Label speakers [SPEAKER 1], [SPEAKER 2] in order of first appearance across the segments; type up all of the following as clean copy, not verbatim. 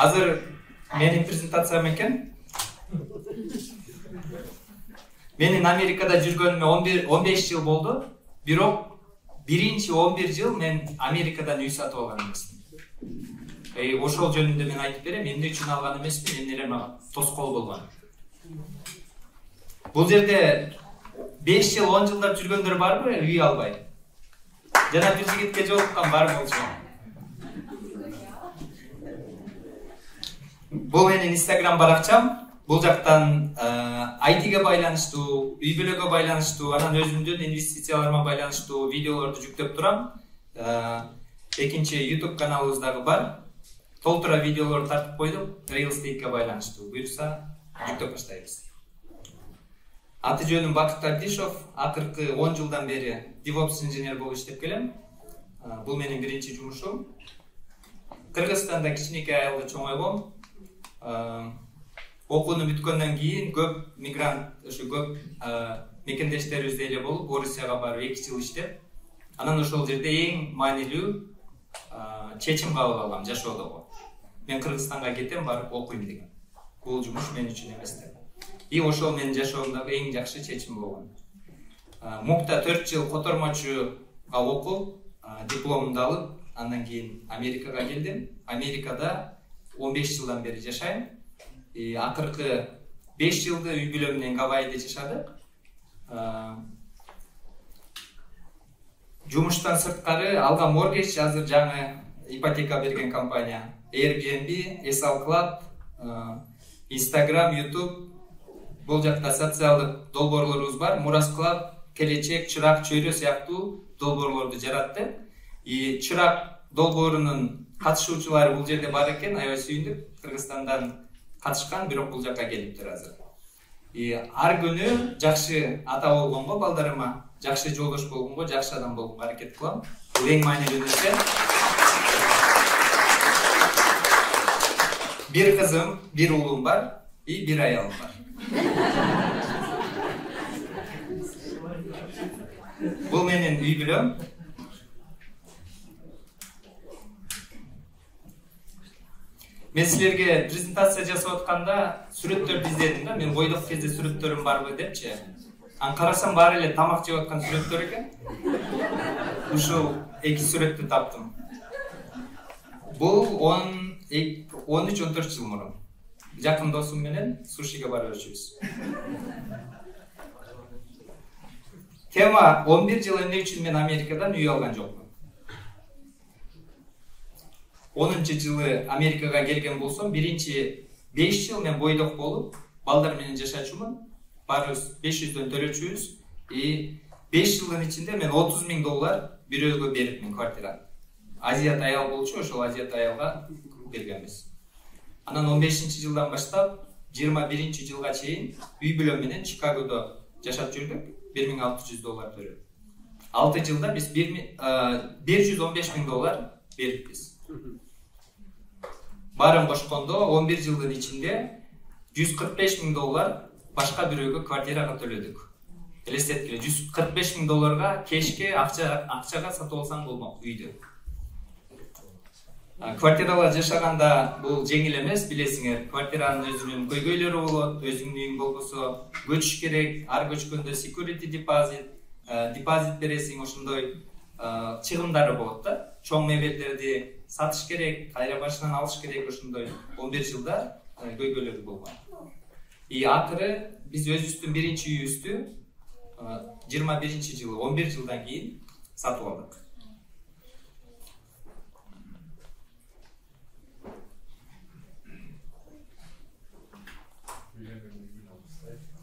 [SPEAKER 1] Азыр менин презентациям экен. Менин Америкада жүргөнүмө 15 жыл болду. Бирок биринчи 11 жыл мен Америкадан үй сатып алган эмесмин. Ошол жөнүндө мен айтып берем, эмне үчүн алган эмесмин, эмнелер мага тоскоол болгон. Бул жерде 5 жыл, 10 жылдап жүргөндөр барбы, үй албай? Жана бир жигитке жолуккан бар болчу. Бул менин Instagram баракчам. Бул жактан IT-ге байланыштуу, үй бүлөгө байланыштуу, анан өзүмдүн инвестицияларыма байланыштуу видеолорду жүктөп турам. Экинчи YouTube каналыбыз дагы бар. Толтура видеолорду тартып койдук, real estate-ге байланыштуу. Буюрса, жүктөп баштайбыз. Аты жөнүм Бакыт Абдишов, акыркы 10 жылдан бери DevOps инженер болуп иштеп келем. Бул менин биринчи жумушум. Кыргызстанда кичинекей айылда чоңойгом. Окууну бүткөндөн кийин көп мигрант, көп мекендештерибиз эле болуп, Орусияга барып 2 жыл иштеп, анан ошол жерде эң маанилүү чечим кабыл алгам жашоодогу. Мен Кыргызстанга кетем, барып окуйм деген. Бул жумуш мен үчүн эмес деп. И ошол менин жашоомдогу эң жакшы чечим болгон. МУКта 4 жыл котормочуга окуп, дипломумду алып, андан кийин Америкага келдим. Америкада 15 жылдан бери жашайм. Акыркы 5 жылды үй бүлөм менен Гавайиде жашадык. Жумуштан сырткары алган моргеч азыр жаңы ипотека берген компания. Airbnb, SL Club, Instagram, YouTube. Бул жакта социалдык долбоорлорубуз бар. Мурас Club, Келечек, Чырак, Чөйрө сыяктуу долбоорлорду жаратты. Чырак долбоорунун катышуучулары бул жерде бар экен, аябай сүйүндүк. Кыргызстандан катышкан, бирок бул жакка келиптир азыр. Ар күнү жакшы ата болгонго, балдарыма жакшы жолдош болгонго, жакшы адам болгонго аракет кылам. Бул эң маанилүү нерсе. Бир кызым, бир уулум бар, бир аялым бар. Бул менин үй бүлөм. Мен силерге презентация жасап атканда сүрөттөрдү издедим да, мен бойдок кезде сүрөттөрүм барбы депчи. Ан карасам баары эле тамак жеп аткан сүрөттөр экен. Ушул 2 сүрөттү таптым. Бул 13-14 жыл мурун. Жакын досум менен сушиге барып жүрүбүз. Тема 11 жыл эмне үчүн мен Америкадан үй алган жокмун. 10-чы жылы Америкага келген болсом, биринчи 5 жыл мен бойдок болуп, балдар менен жашачумун. Барыбыз 500дөн төлөчүбүз. 5 жылдын ичинде мен $30,000 бирөөгө берипмин квартираны. Азиат аял болчу, ошол азиат аялга бергенбиз. Анан 15-чи жылдан баштап 21-чи жылга чейин үй бүлөм менен Чикагодо жашап жүрдүк. $1,600 төлөп. 6 жылда биз $115,000 бериппиз. Барын кошкондо 11 жылдын ичинде $145,000 башка бирөөгө квартирага төлөдүк. Элестеткиле, $145,000 кешке акчага сатып алсаң болмок үйдү. Квартиралар жашаганда бул жеңил эмес, билесиңер. Квартиранын өзүнүн көйгөйлөрү болот, өзүңдүн үйүң болбосо көчүш керек, ар көчкөндө security депозит бересиң, ошондой чыгымдары болот да. Чоң мебелдерди сатыш керек, кайра башынан алыш керек, ошондой 11 жылда көйгөйлөрү болгон. Акыры биз өзүбүздүн биринчи үйүбүздү 21-чи жылы 11 жылдан кийин сатып алдык.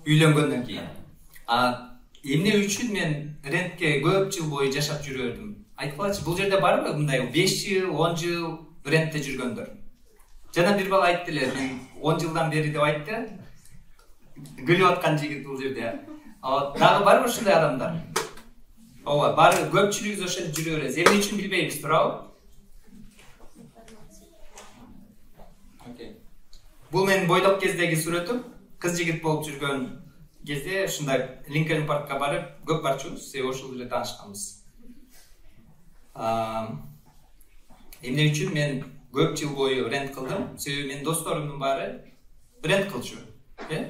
[SPEAKER 1] Үйлөнгөндөн кийин. Эмне үчүн мен рентке көп жыл бою жашап жүрөдүм? Айткылачы, бул жерде барбы мындай 5 жыл, 10 жыл рентте жүргөндөр? Жана бир бала айтты эле, мен 10 жылдан бери деп айтты. Күлүп аткан жигит бул жерде. Дагы барбы ушундай адамдар? Ооба, баары көпчүлүгүбүз ошол жүрө беребиз. Эмне үчүн билбейбиз, туурабы? Бул менин бойдок кездеги сүрөтүм. Кыз жигит болуп жүргөн кезде ушундай Линкольн паркка барып, көп барчубуз, себеби ошол жерде таанышканбыз. Эмне үчүн мен көп жыл бою рент кылдым. Себеби менин досторумдун баары рент кылчу.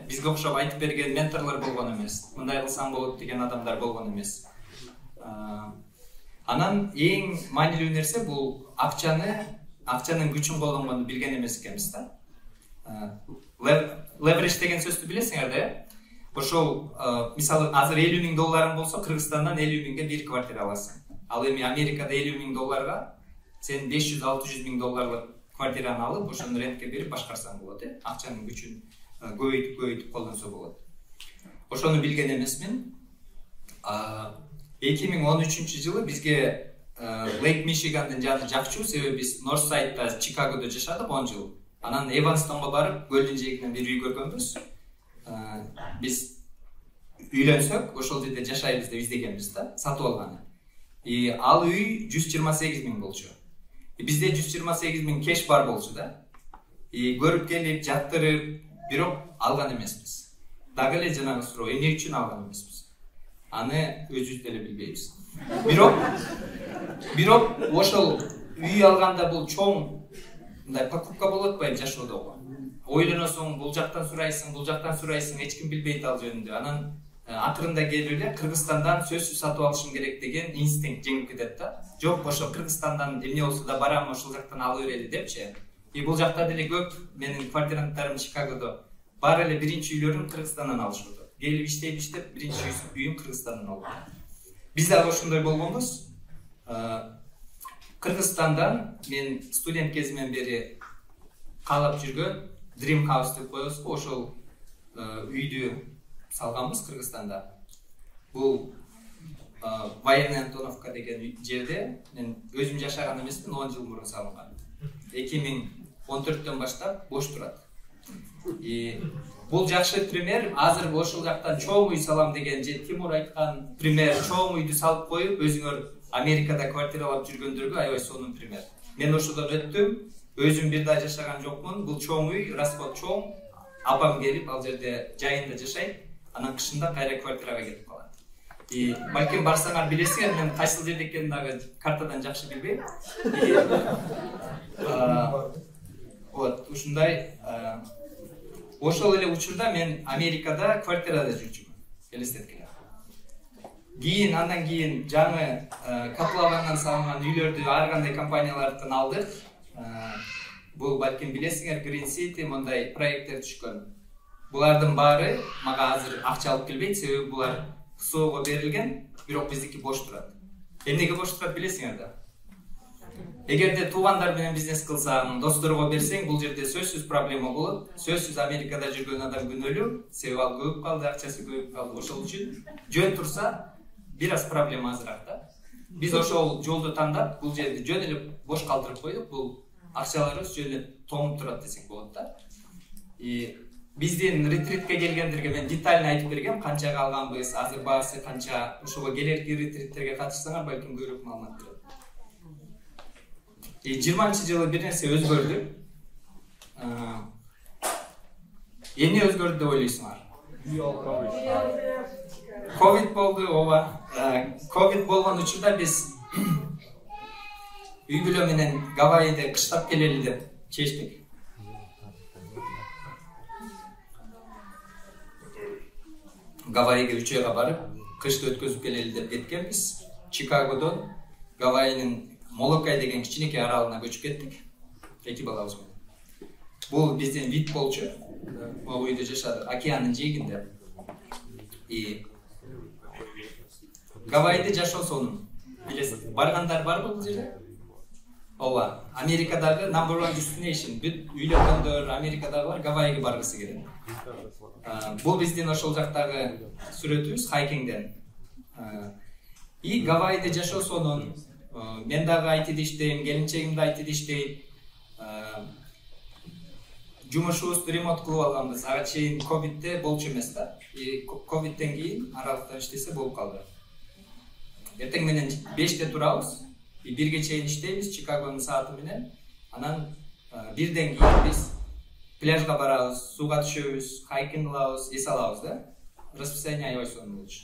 [SPEAKER 1] Бизге окшоп айтып берген менторлор болгон эмес. Мындай кылсаң болот деген адамдар болгон эмес. Анан эң маанилүү нерсе бул акчанын күчүн колдонгонду билген эмес экенбиз да. Leverage деген сөздү билесиңер да. Ошол мисалы азыр $50,000 болсо Кыргызстандан $50,000ге бир квартира аласың. Ал эми Америкада $50,000 сен $500-600,000 квартираны алып, ошону рентке берип башкарсаң болот, акчанын күчүн көбөйтүп колдонсо болот. Ошону билген эмесмин. 2013 жылы бизге Лейк Мичигандын жаны жакчу, себеби биз Норсайдда, Чикагодо жашадык 10 жыл. Анан Эванстонго барып, көлдүн жээгинен бир үй көргөнбүз. Биз үйлөнсөк, ошол жерде жашайбыз деп издегенбиз да, сатып алганы. Ал үй 128,000 болчу. Бизде 128,000 кеш бар болчу да. Көрүп келип, жаттырып, бирок алган эмеспиз. Дагы эле жанагы суроо, эмне үчүн алган эмеспиз? Аны өзүбүз деле билбейбиз. Бирок ошол үй алганда бул чоң мындай покупка болуп атпайбы жашоодогу. Ойлоносуң, бул жактан сурайсың, эч ким билбейт ал жөнүндө. Анан акырында келип эле Кыргызстандан сөзсүз сатып алышым керек деген инстинкт жеңип кетет да. Жок, ошо Кыргызстандан эмне болсо да барам, ошол жактан алып берели депчи. Бул жакта деле көп менин квартиранттарым Чикагодо бар эле биринчи үйлөрүн Кыргызстандан алышып атат. Келип иштеп биринчи үйүн Кыргызстандан алып атат. Биз дагы ошондой болгонбуз. Кыргызстандан мен студент кезимден бери каалап жүргөн Dream House деп коебуз, ошол үйдү салганбыз Кыргызстанда. Бул Военный Антоновка деген жерде мен өзүм жашаган эмесмин, 10 жыл мурун салынган. 2014төн баштап бош турат. Бул жакшы пример. Азыр ошол жактан чоң үй салам деген же Тимур айткан пример, чоң үйдү салып коюп, өзүңөр Америкада квартиралап жүргөндөргө аябай сонун пример. Мен ошодон өттүм, өзүм бир да жашаган жокмун. Бул чоң үй, расход чоң. Апам келип ал жерде жайында жашайт, анан кышында кайра квартирага кетип калат. Балким барсаңар билесиңер, мен кайсыл жерде экенин дагы картадан жакшы билбейм. Вот, ушундай. Ошол эле учурда мен Америкада квартирада жүрчүмүн. Элестеткиле. Андан кийин жаңы каплавандан салынган үйлөрдү ар кандай компаниялардан алдык. Бул балким билесиңер, Green City мондай проекттер түшкөн. Булардын баары мага азыр акча алып келбейт, себеби булар КСОго берилген, бирок биздики бош турат. Эмнеге бош турат билесиңер да? Эгерде туугандар менен бизнес кылсаң, досторго берсең, бул жерде сөзсүз проблема болот. Сөзсүз Америкада жүргөн адам күнөөлүү, себеби ал көп калды, акчасы көп калды. Ошол үчүн жөн турса бир аз проблема азыраак да. Биз ошол жолду тандап, бул жерди жөн эле бош калтырып койдук. Бул акчаларыбыз жөн эле тоңуп турат десек болот да. Биздин ретритке келгендерге мен детально айтып бергем, канчага алганбыз, азыр баасы канча. Ошого келерки ретриттерге катышсаңар, балким көбүрөөк маалымат берет. 20-жылы бир нерсе өзгөрдү. Эмне өзгөрдү деп ойлойсуңар? Ковид болду, ооба. Ковид болгон учурда биз үй бүлө менен Гавайиде кыштап келели деп чечтик. Гавайиге 3 айга барып, кышты өткөзүп келели деп кеткенбиз. Чикагодон Гавайинин Молокай деген кичинекей аралына көчүп кеттик. 2 балабыз менен. Бул биздин вид болчу. Бул үйдө жашадык, океандын жээгинде. Гавайиде жашоо сонун. Билесиз, баргандар барбы бул жерде? Ооба, Америкадагы number one destination. Бүт үйлөнгөндөр, Америкадагылар Гавайиге баргысы келет. Бул биздин ошол жактагы сүрөтүбүз хайкингден. Гавайиде жашоо сонун. Мен дагы айтыда иштейм, келинчегим да айтыда иштейт. Жумушубузду ремонт кылып алганбыз. Ага чейин ковидде болчу эмес да. Ковидден кийин аралыкта иштесе болуп калды. Эртең менен 5-те турабыз. 1-ге чейин иштейбиз Чикагонун сааты менен. Анан 1-ден кийин биз пляжга барабыз, сууга түшөбүз, хайкинг кылабыз, эс алабыз да. Расписание аябай сонун болчу.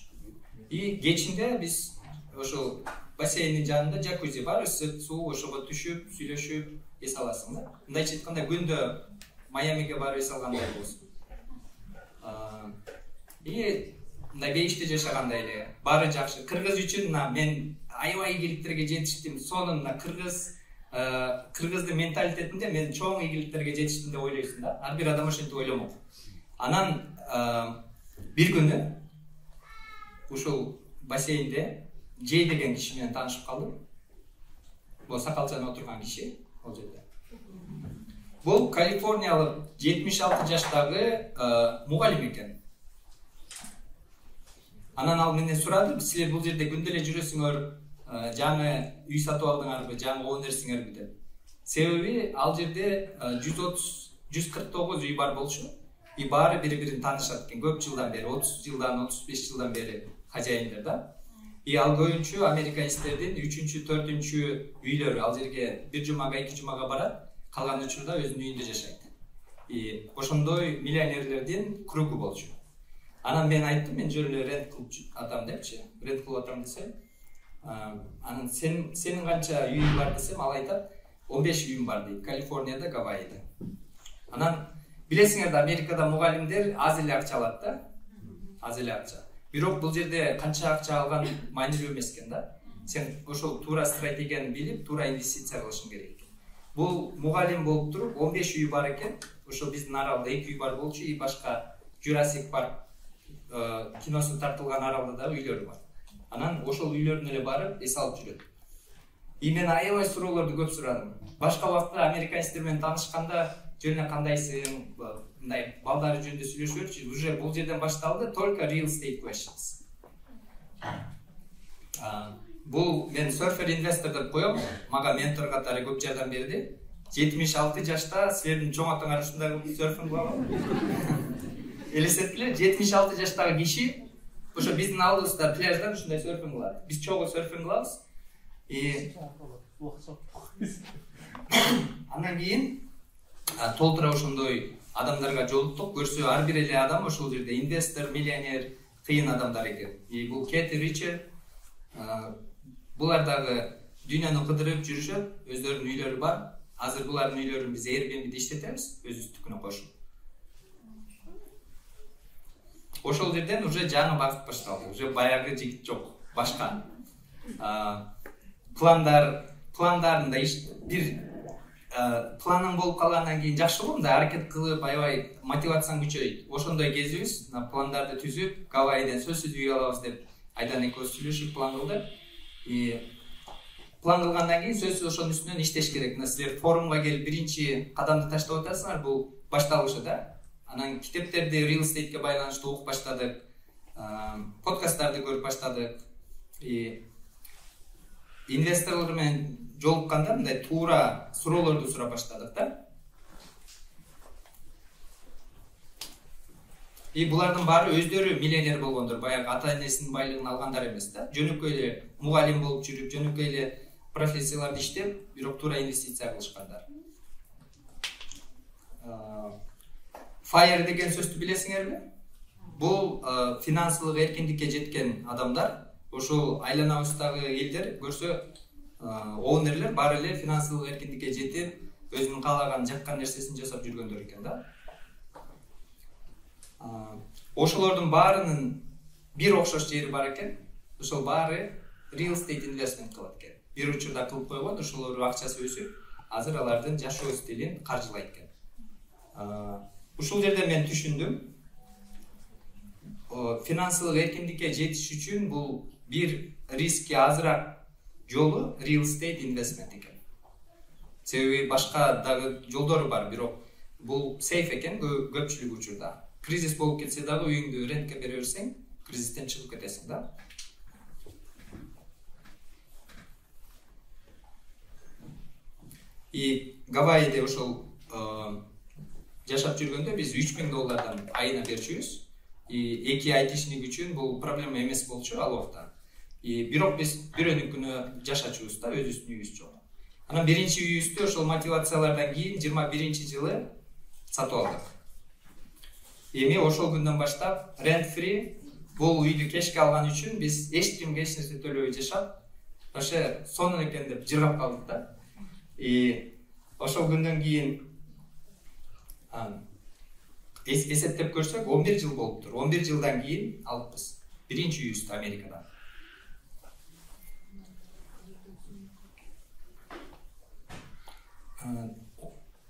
[SPEAKER 1] Кечинде биз ошол бассейндин жанында жакузи бар, ысык суу, ошого түшүп, сүйлөшүп эс аласың да. Мындайча айтканда күндө Майамиге барып эс алгандай болсун. Мындай бейиште жашагандай эле баары жакшы. Кыргыз үчүн мен аябай ийгиликтерге жетиштим. Сонун кыргыздын менталитетинде мен чоң ийгиликтерге жетиштим деп ойлойсуң да. Ар бир адам ошентип ойломок. Анан бир күнү ушул бассейнде Жей деген киши менен таанышып калдым. Бул сакалчан отурган киши ол жерде. Бул Калифорниялык 76 жаштагы мугалим экен. Анан ал менден сурады, силер бул жерде күндө эле жүрөсүңөр, жаңы үй сатып алдыңарбы, жаңы оо нерсеңерби деп. Себеби ал жерде 149 үй бар болчу. И баары бири-бирин таанышат экен. Көп жылдан бери, 30 жылдан, 35 жылдан бери хажайындар да. И ал көбүнчө американецтердин 3-4 үйлөрү ал жерге бир жумага, 2 жумага барат, калган учурда өзүнүн үйүндө жашайт. И ошондой миллионерлердин кругу болчу. Анан мен айттым, мен жөн эле рент кылып атам депчи. Рент кылып атам десем, анан сенин канча үйүң бар десем, ал айтат, 15 үйүм бар дейт, Калифорнияда, Гавайида. Анан билесиңер да, Америкада мугалимдер аз эле акча алат да. Аз эле акча. Бирок бул жерде канча акча алган маанилүү эмес экен да. Сен ошол туура стратегияны билип, туура инвестиция кылышың керек. Бул мугалим болуп туруп 15 үй бар экен. Ошол биздин аралда 2 үй бар болчу, и башка Jurassic Park киносу тартылган аралда да үйлөр бар. Анан ошол үйлөрүнө эле барып эс алып жүрөт. И мен аябай суроолорду көп сурадым. Башка убакта американецтер менен таанышканда жөн кандайсың, мындай балдары жөнүндө сүйлөшөбүрчү. Уже бул жерден башталды только real estate questions. Бул мен серфер инвестор деп коем. Мага ментор катары көп жардам берди. 76 жашта силердин чоң атаңар ушундай серфинг кылабы? Элестеткиле, 76 жаштагы киши ошо биздин алдыбызда пляждан ушундай серфинг кылат. Биз чогуу серфинг кылабыз. Андан кийин толтура ошондой адамдарга жолуктук. Көрсө ар бир эле адам ошол жерде инвестор, миллионер, кыйын адамдар экен. И бул Кэти Ричер, булар дагы дүйнөнү кыдырып жүрүшөт, өздөрүнүн үйлөрү бар. Азыр булардын үйлөрүн биз Airbnb'де иштетебиз, өзүбүздүкүнө кошуп. Ошол жерден уже жаңы багыт башталды. Уже баягы жигит жок, башка. Пландарында бир планың болуп калгандан кийин жакшы го, мындай аракет кылып, аябай мотивацияң күчөйт. Ошондой кезибиз пландарды түзүп, Гавайиден сөзсүз үй алабыз деп айдан экөөбүз сүйлөшүп план кылдык. План кылгандан кийин сөзсүз ошонун үстүнөн иштеш керек. Мына силер форумга келип биринчи кадамды таштап атасыңар, бул башталышы да. Анан китептерди real estate'ке байланыштуу окуп баштадык, подкасттарды көрүп баштадык. Инвесторлор менен жолукканда мындай туура суроолорду сурап баштадык да. И булардын баары өздөрү миллионер болгондор, баягы ата-энесинин байлыгын алгандар эмес да. Жөнөкөй эле мугалим болуп жүрүп, жөнөкөй эле профессияларды иштеп, бирок туура инвестиция кылышкандар. FIRE деген сөздү билесиңерби? Бул финансылык эркиндикке жеткен адамдар. Ошол айланабыздагы элдер көрсө, оунерлер баары эле финансылык эркиндикке жетип, өзүнүн каалаган, жаккан нерсесин жасап жүргөндөр экен да. Ошолордун баарынын бир окшош жери бар экен. Ошол баары real estate investment кылат экен. Бир учурда кылып койгон, ошолор акчасы өсүп, азыр алардын жашоо стилин каржылайт экен. Ушул жерде мен түшүндүм. Финансылык эркиндикке жетиш үчүн бул бир риски азыраак жолу real estate investment экен. Себеби башка дагы жолдору бар, бирок бул сейф экен көпчүлүк учурда. Кризис болуп кетсе дагы үйүңдү рентке бере берсең, кризистен чыгып кетесиң да. И Гавайиде ошол жашап жүргөндө биз $3000 айына берчүбүз. И 2 айтишник үчүн бул проблема эмес болчу ал убакта. И бирок биз бирөөнүкүнө жашачубуз да, өзүбүздүн үйүбүз жок. Анан биринчи үйүбүздү ошол мотивациялардан кийин 21-жылы сатып алдык. Эми ошол күндөн баштап rent free бул үйдү кешке алган үчүн биз эч кимге эч нерсе төлөбөй жашап, ошо сонун экен деп жыргап калдык да. Ошол күндөн кийин эсептеп көрсөк 11 жыл болуптур. 11 жылдан кийин алыппыз биринчи үйүбүздү Америкадан.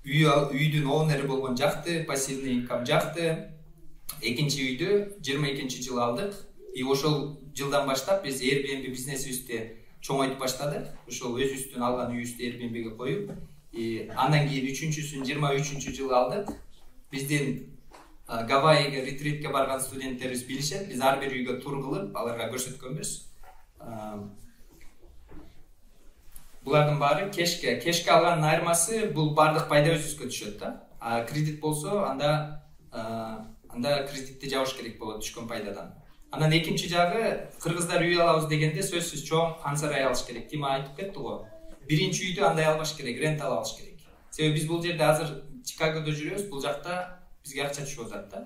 [SPEAKER 1] Үйдүн оонери болгон жакты, пассивный инкам жакты. Экинчи үйдү 22 жылы алдык. Ошол жылдан баштап биз Airbnb бизнесибизди чоңойтуп баштадык. Ошол өзүбүздүн алган үйүбүздү Airbnb'ге коюп, андан кийин үчүнчүсүн 23 жылы алдык. Биздин Гавайиге ретритке барган студенттерибиз билишет. Биз ар бир үйгө тур кылып, аларга көрсөткөнбүз. Булардын баары кешке алган айырмасы бул бардык пайда өзүбүзгө түшөт да. Кредит болсо анда кредитти жабыш керек болот түшкөн пайдадан. Анан экинчи жагы кыргыздар үй алабыз дегенде сөзсүз чоң ансарай алыш керек. Тима айтып кетти го. Биринчи үйдү андай албаш керек, рент алыш керек. Себеби биз бул жерде азыр Чикагодо жүрөбүз, бул жакта бизге акча түшүп атат да.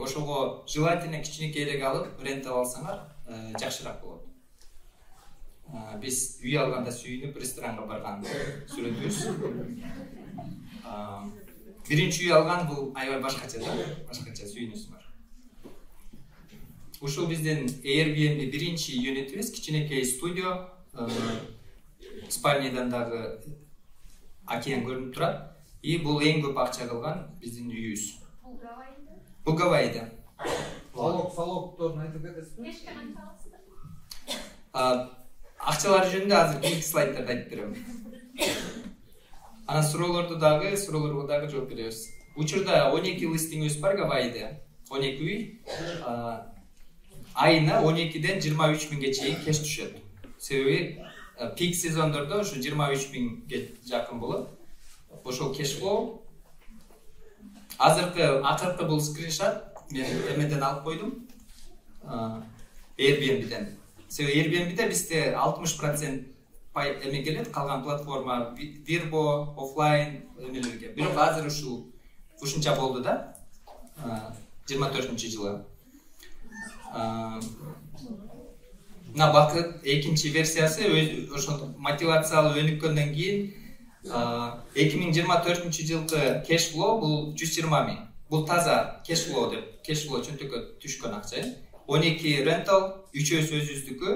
[SPEAKER 1] Ошого желательно кичинекейирээк алып, рент алсаңар жакшыраак болот. Биз үй алганда сүйүнүп ресторанга барган сүрөтүбүз. Биринчи үй алган бул аябай башкача да, башкача сүйүнүш бар. Ушул биздин Airbnb биринчи юнитибиз, кичинекей студио, спальнядан дагы океан көрүнүп турат. Бул эң көп акча кылган биздин үйүбүз. Бул Гавайида.
[SPEAKER 2] Салокторун айтып кетесизби?
[SPEAKER 3] Кешке канча аласыздар?
[SPEAKER 1] Акчалар жөнүндө азыр кийинки слайдтарда айтып берем. Анан суроолорго дагы жооп беребиз. Учурда 12 листингибиз бар Гавайида. 12 үй. Айына 12ден 23 миңге чейин кеш түшөт. Себеби пик сезондордо ушу 23 миңге жакын болот. Ошол кеш флоу. Акыркы бул скриншот мен эмеден алып койдум. Airbnb'den. Себеби Airbnb'де бизде 60% пай эме келет, калган платформа Vrbo, офлайн эмелерге. Бирок азыр ушунча болду да. 24-жылы. Мына бакыт экинчи версиясы ошол мотивациялуу өнүккөндөн кийин 2024 жылкы cash flow бул 120 миң. Бул таза cash flow деп, cash flow чөнтөккө түшкөн акча. 12 rental, 3-өсү өзүбүздүкү,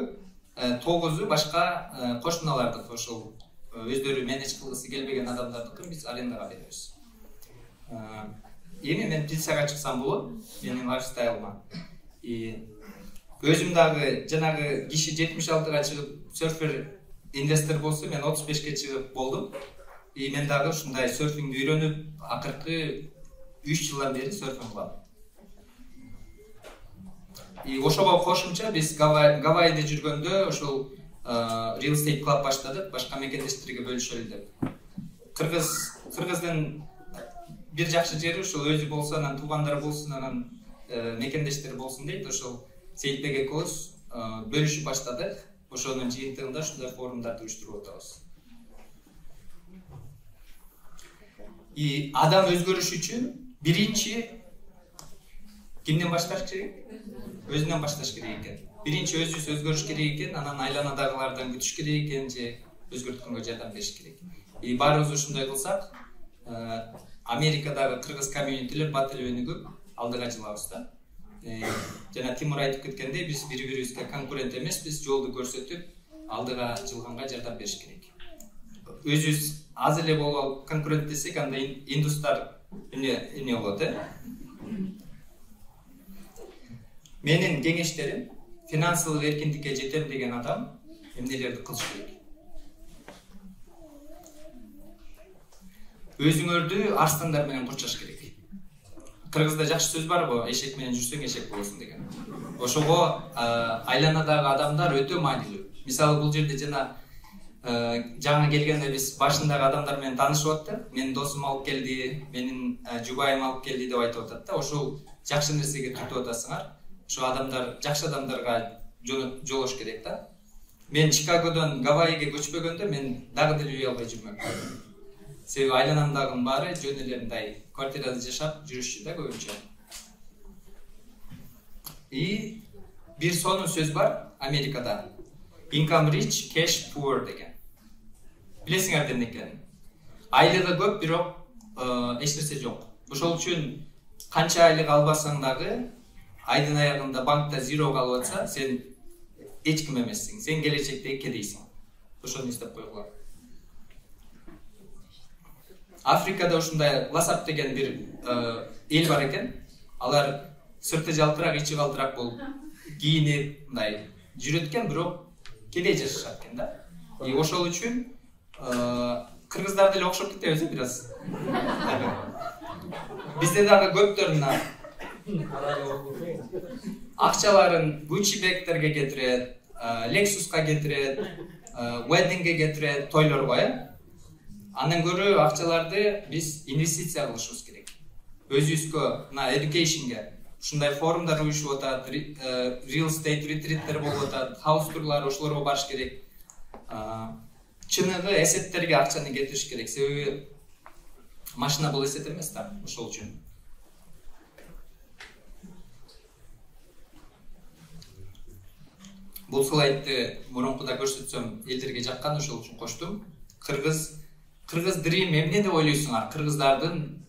[SPEAKER 1] 9-у башка кошуналардык, ошол өздөрү менеж кылгысы келбеген адамдардыкын биз арендага беребиз. Эми мен пиццага чыксам болот, менин лайфстайлыма. Өзүм дагы жанагы киши 76-га чыгып серфер инвестор болсо, мен 35-ке чыгып болдум. Мен дагы ушундай серфингди үйрөнүп, акыркы 3 жылдан бери серфинг кылам. Ошого кошумча биз Гавайиде жүргөндө ошол real estate club баштадык, башка мекендештерге бөлүшөлү деп. Кыргыздын бир жакшы жери ошол өзү болсо, анан туугандар болсун, анан мекендештер болсун дейт. Ошол Сейитбек экөөбүз бөлүшүп баштадык. Ошонун жыйынтыгында ушундай форумдарды уюштуруп атабыз. Адам өзгөрүш үчүн биринчи кимден башташ керек? Өзүнөн башташ керек экен. Биринчи өзүбүз өзгөрүш керек экен, анан айланадагылардан күтүш керек экен же өзгөрткөнгө жардам бериш керек. Баарыбыз ушундай кылсак, Америкадагы кыргыз комьюнитилер бат эле өнүгүп алдыга жылабыз да. Жана Тимур айтып кеткендей, биз бири-бирибизге конкурент эмеспиз, жолду көрсөтүп, алдыга жылганга жардам бериш керек. Өзүбүз аз эле болуп конкурент десек, анда индустар эмне болот, Менин кеңештерим, финансылык эркиндикке жетем деген адам эмнелерди кылыш керек? Өзүңөрдү арстандар менен курчаш керек. Кыргызда жакшы сөз бар го, эшек менен жүрсөң эшек болосуң деген. Ошого айланадагы адамдар өтө маанилүү. Мисалы бул жерде жаңа келгенде биз башындагы адамдар менен таанышып аттык. Менин досум алып келди, менин жубайым алып келди деп айтып атат да. Ошол жакшы нерсеге түртүп атасыңар. Ошо адамдар, жакшы адамдарга жолош керек да. Мен Чикагодон Гавайиге көчпөгөндө мен дагы деле үй албай жүрмөм. Себеби айланамдагынын баары жөн эле мындай квартирада жашап жүрүшчү да көбүнчө. Бир сонун сөз бар Америкада. income rich, cash poor деген. Білесіңер де екенін. Айлығы көп, бирок эч нерсе жок. Ошол үчүн канча айлык албасаң дагы айдын аягында банкта zero калып атса, сен эч ким эмессиң. Сен келечекте кедейсиң. Ошону эстеп койгула. Африкада ушундай ласап деген бир эл бар экен. Алар сырты жалтырак, ичи калтырак болуп кийинип, мындай жүрөт экен, бирок кедей жашашат экен да. Ошол үчүн кыргыздар деле окшоп кетебиз бираз. Бизде дагы көптөрүн акчаларын Gucci бектерге кетирет, Lexus'ка кетирет, wedding'ге кетирет, тойлорго, Андан көрө акчаларды биз инвестиция кылышыбыз керек. Өзүбүзгө, education'ге, ушундай форумдар уюшуп атат, real estate retreattер болуп атат, house турлар, ошолорго барыш керек. Чыныгы эсеттерге акчаны кетириш керек. Себеби машина бул эсет эмес да, ошол үчүн. Бул слайдты мурункуда көрсөтсөм, элдерге жаккан, ошол үчүн коштум. Кыргыз дрим эмне деп ойлойсуңар? Кыргыздардын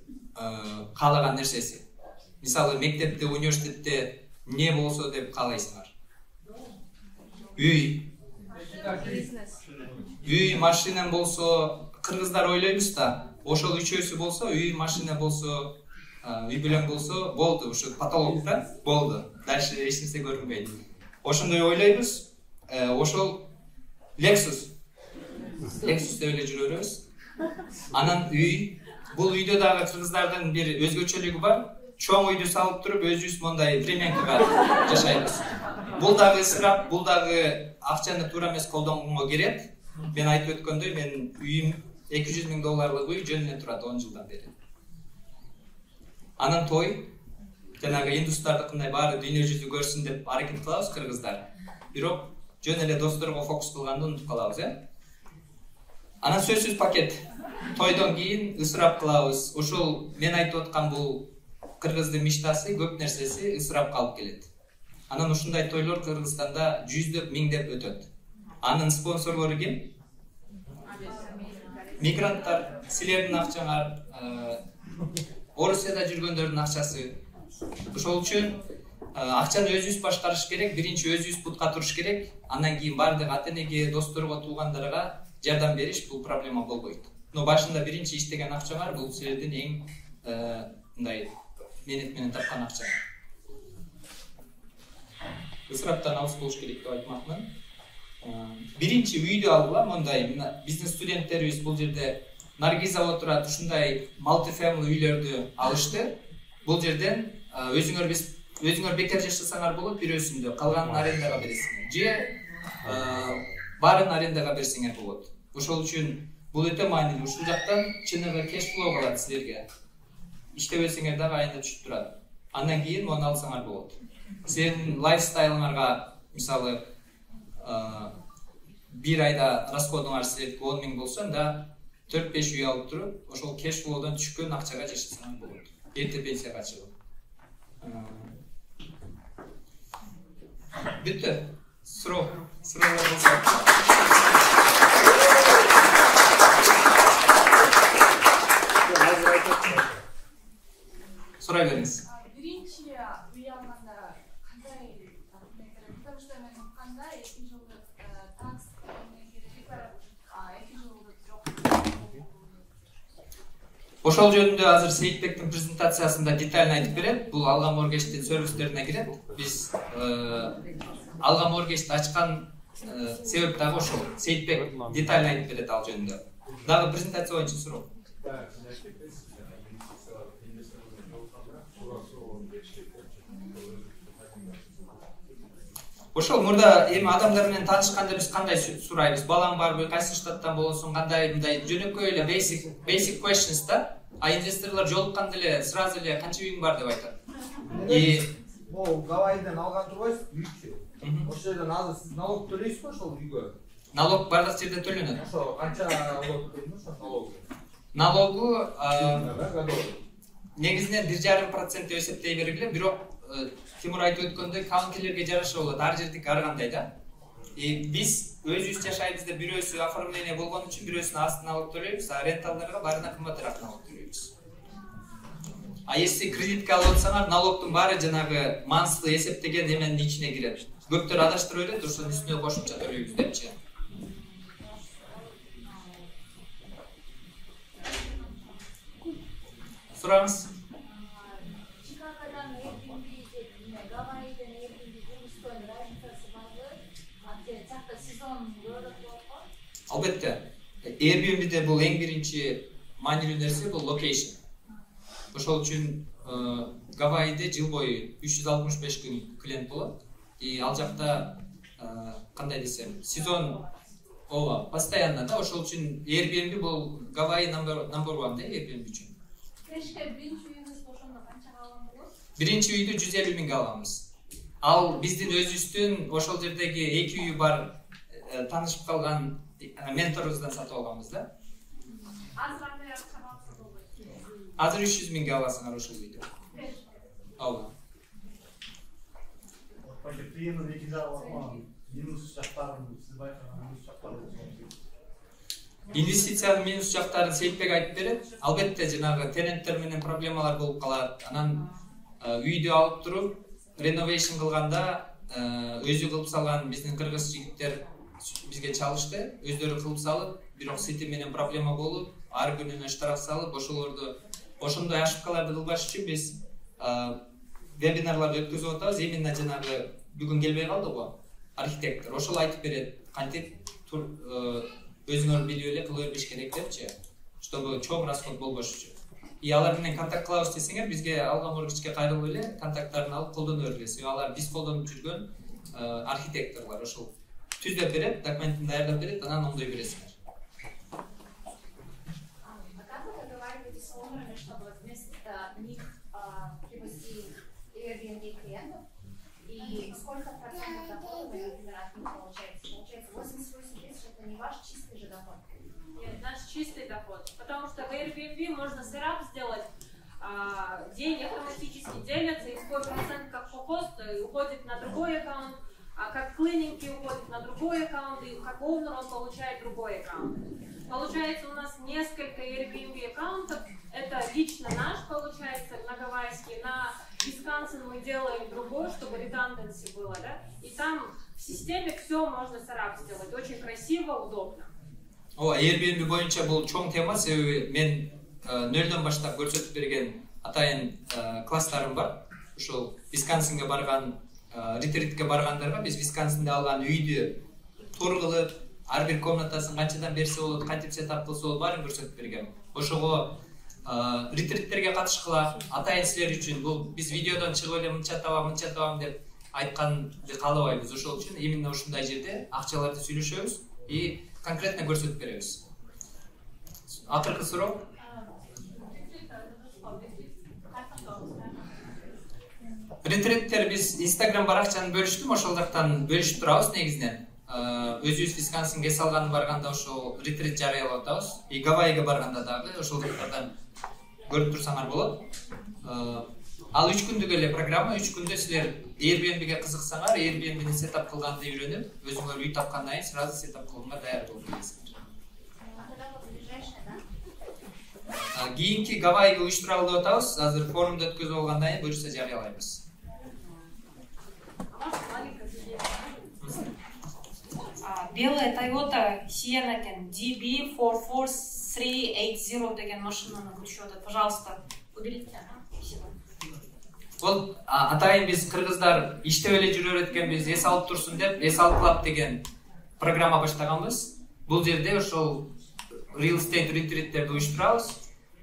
[SPEAKER 1] каалаган нерсеси. Мисалы, мектепте, университетте эмне болсо деп каалайсыңар? Үй, машина болсо, кыргыздар ойлойбуз да. Ошол үчөөсү болсо, үй, машина болсо, үй бүлөң болсо, болду, ушу потолок да, болду. Дальше эч нерсе көрүнбөйт. Ошондой ойлойбуз. Ошол Lexus деп эле жүрө беребиз. Анан үй, бул үйдө дагы кыргыздардын бир өзгөчөлүгү бар. Чоң үйдү салып туруп, өзүбүз мондай времянкага жашайбыз. Бул дагы ысырап, бул дагы акчаны туура эмес колдонгонго керет. Мен айтып өткөндөй, мен үйүм $200,000 үй жөнүнө турат 10 жылдан бери. Анан той, жанагы индустардыкындай баары дүйнө жүзү көрсүн деп аракет кылабыз кыргыздар. Бирок жөн эле досторго фокус кылганды унутуп калабыз, Анан сөзсүз пакет. Тойдон кийин ысырап кылабыз. Ошол мен айтып аткан бул кыргыздын мечтасы, көп нерсеси ысырапка алып келет. Анан ушундай тойлор Кыргызстанда жүздөп, миңдеп өтөт. Анын спонсорлору ким? Мигранттар, силердин акчаңар, Орусияда жүргөндөрдүн акчасы. Ошол үчүн акчаны өзүбүз башкарыш керек, биринчи өзүбүз бутка туруш керек, андан кийин бардык ата-энеге, досторго, туугандарга жардам бериш бул проблема болбойт. Но башында биринчи иштеген акчаңар бул силердин эң мындай менет менен тапкан акча. Ысыраптан алыс болуш керек деп айтмакмын. Биринчи үйдү алгыла, мондай биздин студенттерибиз бул жерде Наргиза турат, ушундай multi-family үйлөрдү алышты. Бул жерден өзүңөр бекер жашасаңар болот, бирөөсүндө калганын арендага бересиңер. Же баарын арендага берсеңер болот. Ошол үчүн бул өтө маанилүү. Ушул жактан чыныгы кеш флоу калат силерге. Иштебесеңер дагы айында түшүп турат. Андан кийин муну алсаңар болот. Сенин лайфстайлыңарга, мисалы, бир айда расходуңар силердики 10,000 болсо, анда 4-5 үй алып туруп, ошол кеш флоудан түшкөн акчага жашасаңар болот. Эрте пенсияга чыгып. Бүттү. Суроо болсо. Сурай бериңиз.
[SPEAKER 3] Биринчи үй алганда кандай потому что мен укканда 2 жылдык такс керек, 2 жылдык жок.
[SPEAKER 1] Ошол жөнүндө азыр Сейитбектин презентациясында детально айтып берет. Бул Алга Моргечтин сервистерине кирет. Биз Алга Моргечти ачкан себеп дагы ошол. Сейитбек детально айтып берет ал жөнүндө. Дагы презентация боюнча суроо. Ошол мурда эми адамдар менен таанышканда биз кандай сурайбыз? Балаң барбы, кайсы штаттан болосуң, кандай мындай жөнөкөй эле basic questions да. А инвесторлор жолукканда эле сразу эле канча үйүң бар деп айтат.
[SPEAKER 2] Бул Гавайидан алган турбайсыз, үйчү. Ошол жерден азыр сиз налог төлөйсүзбү ошол үйгө?
[SPEAKER 1] Налог бардык жерде төлөнөт.
[SPEAKER 2] Ошо канча болот дейм, ошо налогу?
[SPEAKER 1] Налогу негизинен 1,5% деп эсептей бергиле, бирок Тимур айтып өткөндөй, каунтилерге жараша болот, ар жердики ар кандай да. Биз өзүбүз жашайбыз деп бирөөсү оформление болгон үчүн бирөөсүнүн астына алып төлөйбүз, а ренталдарга баарына кымбатыраак налог төлөйбүз. А если кредитке алып атсаңар, налогдун баары жанагы мансыз эсептеген эменин ичине кирет. Көптөр адаштырып берет, ошонун үстүнө кошумча төлөйбүз депчи. Сураңыз.
[SPEAKER 4] Чикагодон Airbnb, Гавайиден Airbnb жумуштун разницасы барбы? Жакта сезон көрүп болго?
[SPEAKER 1] Албетте. Airbnb'de бул эң биринчи маанилүү нерсе бул локейшн. Ошол үчүн Гавайиде жыл бою 365 күн клиент болот. И ал жакта кандай десем, сезон постоянно да, ошол үчүн Airbnb бул Гавайи number one да Airbnb үчүн.
[SPEAKER 3] Кешке биринчи үйүңүз ошондо канчага алган болот?
[SPEAKER 1] Биринчи үйдү 150 миңге алганбыз. Ал биздин өзүбүздүн ошол жердеги 2 үйү бар таанышып калган менторубуздан сатып алганбыз да.
[SPEAKER 3] Азыр кандай акчага алса болот?
[SPEAKER 1] Азыр 300 миңге аласыңар ошол үйдү. Ооба.
[SPEAKER 5] Кыйынын эки жагы бар ма? Минус жактарын сиз байкаган минус жактары.
[SPEAKER 1] Инвестициянын минус жактарын Сейитбек айтып берет. Албетте жанагы тененттер менен проблемалар болуп калат. Анан үйдү алып туруп реновейшн кылганда өзү кылып салган биздин кыргыз жигиттер бизге чалышты. Өздөрү кылып салып, бирок сети менен проблема болуп, ар күнүнө штраф салып, ошолорду ошондой ошибкаларды кылбаш үчүн биз вебинарларды өткөзүп атабыз. Именно жанагы бүгүн келбей калды го архитектор. Ошол айтып берет, кантип өзүңөр билип эле кыла бербеш керек депчи, чтобы чоң расход болбош үчүн. И алар менен контакт кылабыз десеңер, бизге алга мургичке кайрылып эле контакттарын алып колдоно бергиле. Алар биз колдонуп жүргөн архитекторлор ошол түздөп берет, документин даярдап берет, анан оңдой бересиңер.
[SPEAKER 4] Как вы договариваетесь с оунерами, чтобы вместо них привести Airbnb клиентов? И сколько процентов дохода вы, например, от них получаете? Получается 88 тысяч, это не ваш чистый же доход?
[SPEAKER 6] Нет, наш чистый доход. Потому что в Airbnb можно сетап сделать, деньги автоматически делятся, и свой процент как по хосту уходит на другой аккаунт, а как клининги уходит на другой аккаунт, и как оунер он получает другой аккаунт. Получается у нас несколько Airbnb аккаунтов, это лично наш получается на гавайский, на Висконсин мы делаем другой, чтобы redundancy было, да? И там в системе все можно сетап сделать, очень красиво, удобно.
[SPEAKER 1] Airbnb боюнча бул чоң тема, себеби мен нөлдөн баштап көрсөтүп берген атайын класстарым бар. Ошол Висконсинге барган, ретритке баргандарга биз Висконсинде алган үйдү тур кылып, ар бир комнатасын канчадан берсе болот, кантип сетап кылса болот, баарын көрсөтүп бергем. Ошого ретриттерге катышкыла, атайын силер үчүн бул биз видеодон чыгып эле мынча табам деп айтканды каалабайбыз. Ошол үчүн именно ушундай жерде акчаларды сүйлөшөбүз и конкретно көрсөтүп беребиз. Акыркы суроо? Ретриттер биз Instagram баракчаны бөлүштүм, ошол жактан бөлүшүп турабыз негизинен. Өзүбүз Висконсинге салган барганда ошол ретрит жарыялап атабыз. И Гавайиге барганда дагы ошол жактардан көрүп турсаңар болот. Ал 3 күндүк эле программа, 3 күндө силер Airbnb'ге кызыксаңар, Airbnb'ни сетап кылганды үйрөнүп, өзүңөр үй тапкандан кийин сразу сетап кылганга даяр болуп кетесиңер. Кийинки Гавайиге уюштуралы деп атабыз. Азыр форумду өткөзүп алгандан кийин буюрса жарыялайбыз.
[SPEAKER 7] Белая Toyota Sienna экен, DB44380 деген машинаны учёт. Пожалуйста, уберите.
[SPEAKER 1] Ол атайын биз кыргыздар иштеп эле жүрө береткенбиз, эс алып турсун деп, эс алып клаб деген программа баштаганбыз. Бул жерде ошол real estate ретриттерди уюштурабыз.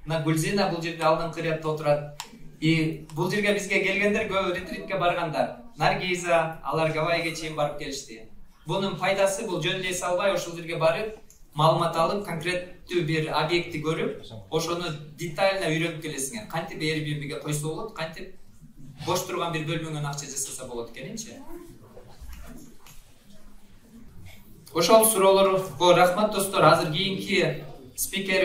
[SPEAKER 1] Мына Гүлзина бул жерде алдыңкы рядда отурат. И бул жерге бизге келгендер көбү ретритке баргандар. Наргиза, алар Гавайиге чейин барып келишти. Бунун пайдасы бул жөн эле эс албай ошол жерге барып, маалымат алып, конкреттүү бир объектти көрүп, ошону детально үйрөнүп келесиңер. Кантип Airbnb'ге койсо болот, кантип бош турган бир бөлмөңөн акча жасаса болот экенинчи. Ошол суроолорго рахмат достор. Азыр кийинки спикер